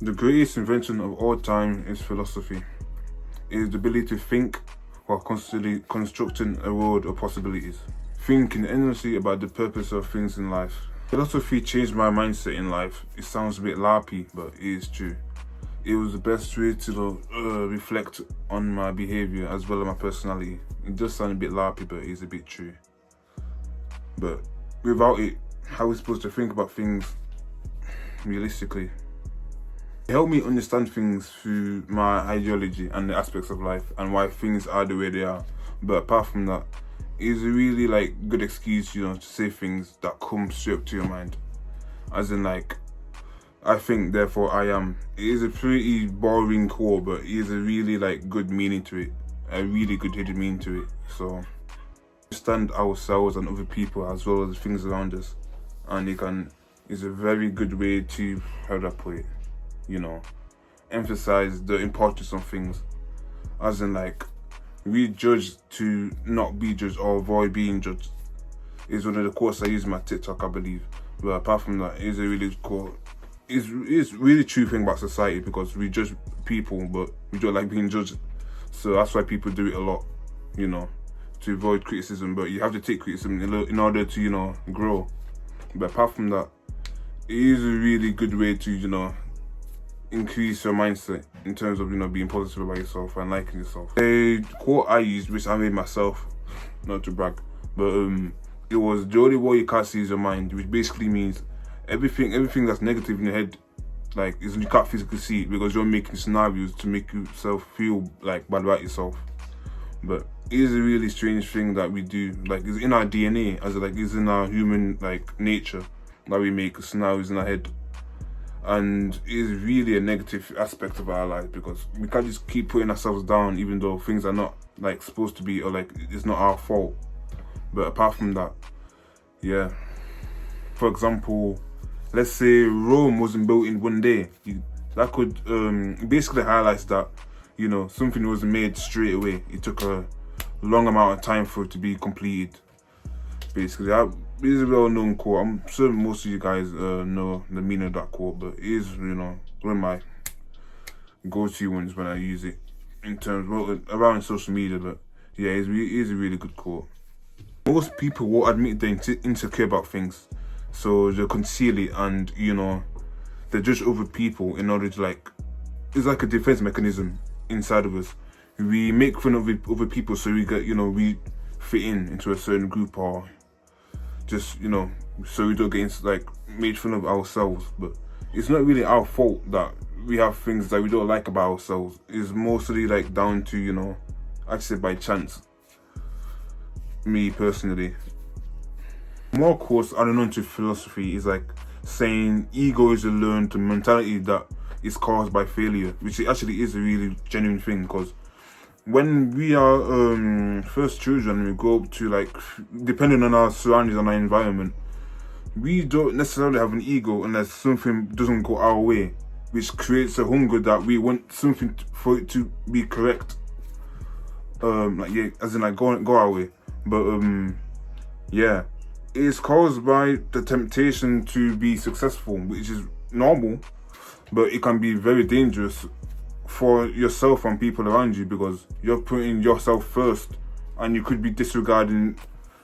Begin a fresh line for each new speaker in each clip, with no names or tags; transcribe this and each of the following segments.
The greatest invention of all time is philosophy. It is the ability to think while constantly constructing a world of possibilities. Thinking endlessly about the purpose of things in life. Philosophy changed my mindset in life. It sounds a bit larpy, but it is true. It was the best way to reflect on my behaviour as well as my personality. It does sound a bit larpy, but it is a bit true. But without it, how are we supposed to think about things realistically? It helped me understand things through my ideology and the aspects of life and why things are the way they are. But apart from that, it's a really good excuse, to say things that come straight up to your mind. As in I think, therefore I am. It is a pretty boring quote, but it is a really good meaning to it. A really good hidden meaning to it. So understand ourselves and other people as well as the things around us. And it's a very good way to, how do I put it? Emphasize the importance of things. As in we judge to not be judged or avoid being judged. Is one of the quotes I use in my TikTok, I believe. But apart from that, it's a really good quote. It's really true thing about society, because we judge people but we don't like being judged. So that's why people do it a lot, to avoid criticism. But you have to take criticism in order to, grow. But apart from that, it is a really good way to, increase your mindset in terms of being positive about yourself and liking yourself. A quote I used, which I made myself, not to brag, but it was, the only way you can't see is your mind, which basically means everything that's negative in your head is you can't physically see it, because you're making scenarios to make yourself feel bad about yourself. But it is a really strange thing that we do, it's in our DNA, as it's in our human nature that we make scenarios in our head. And it is really a negative aspect of our life, because we can't just keep putting ourselves down even though things are not supposed to be, or it's not our fault. But apart from that, yeah. For example, let's say Rome wasn't built in one day. That could basically highlights that something wasn't made straight away. It took a long amount of time for it to be completed. Basically, that is a well-known quote. I'm sure most of you guys know the meaning of that quote, but it is, one of my go-to ones when I use it in terms, around social media. But yeah, it is a really good quote. Most people won't admit they're insecure about things, so they conceal it, and they judge other people in order to it's like a defense mechanism inside of us. We make fun of other people so we get we fit into a certain group, or just so we don't get made fun of ourselves. But it's not really our fault that we have things that we don't like about ourselves. It's mostly down to actually by chance. Me personally, more quotes adding on to philosophy is saying ego is a learned mentality that is caused by failure, which it actually is a really genuine thing, because when we are first children, we grow up to depending on our surroundings and our environment, we don't necessarily have an ego unless something doesn't go our way, which creates a hunger that we want something for it to be correct. As in go our way. But yeah, it's caused by the temptation to be successful, which is normal, but it can be very dangerous for yourself and people around you, because you're putting yourself first and you could be disregarding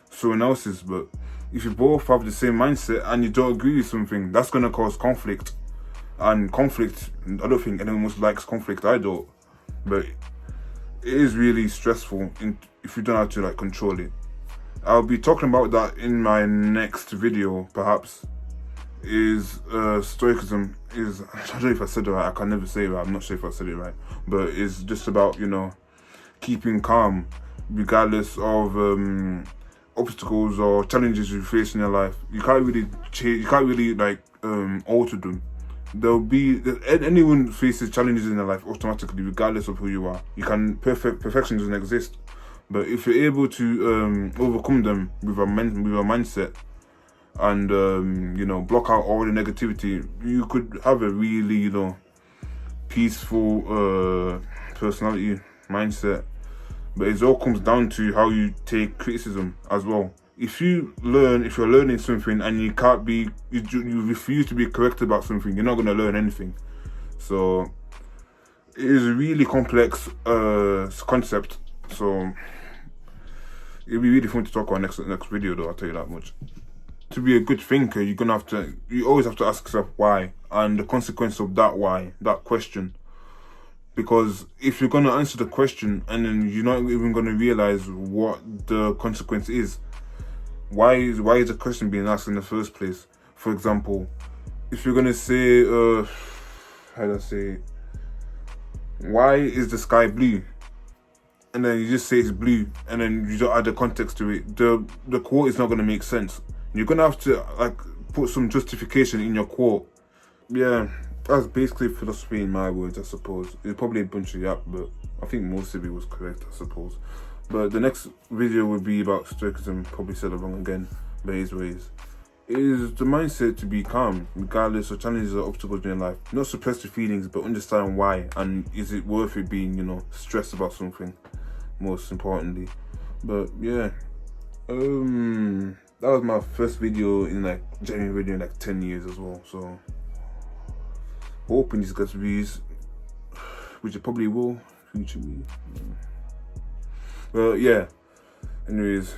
someone else's. But if you both have the same mindset and you don't agree with something, that's going to cause conflict. And conflict, I don't think anyone else likes conflict, I don't. But it is really stressful if you don't have to control it. I'll be talking about that in my next video, perhaps. Is stoicism is, I don't know if I said it right, I can never say it right, I'm not sure if I said it right, but it's just about keeping calm regardless of obstacles or challenges you face in your life. You can't really change, you can't really alter them. Anyone faces challenges in their life automatically, regardless of who you are. Perfection doesn't exist, but if you're able to overcome them with a mindset and block out all the negativity, you could have a really peaceful personality, mindset. But it all comes down to how you take criticism as well. If you're learning something and you refuse to be correct about something, you're not going to learn anything. So it is a really complex concept. So it'll be really fun to talk about next video though, I'll tell you that much. To be a good thinker, you always have to ask yourself why, and the consequence of that why, that question. Because if you're gonna answer the question and then you're not even gonna realize what the consequence is, why is the question being asked in the first place? For example, if you're gonna say, how do I say it? Why is the sky blue? And then you just say it's blue, and then you don't add the context to it. The quote is not gonna make sense. You're gonna have to like put some justification in your quote. Yeah, that's basically philosophy in my words, I suppose. It's probably a bunch of yap, but I think most of it was correct, I suppose. But the next video would be about stoicism. Probably said it wrong again, but it is what it is. It is the mindset to be calm, regardless of challenges or obstacles in your life. Not suppress your feelings, but understand why, and is it worth it being, stressed about something, most importantly. But yeah, that was my first video in genuine video in 10 years as well. So hoping this gets views, which it probably will. Future me. But yeah, anyways.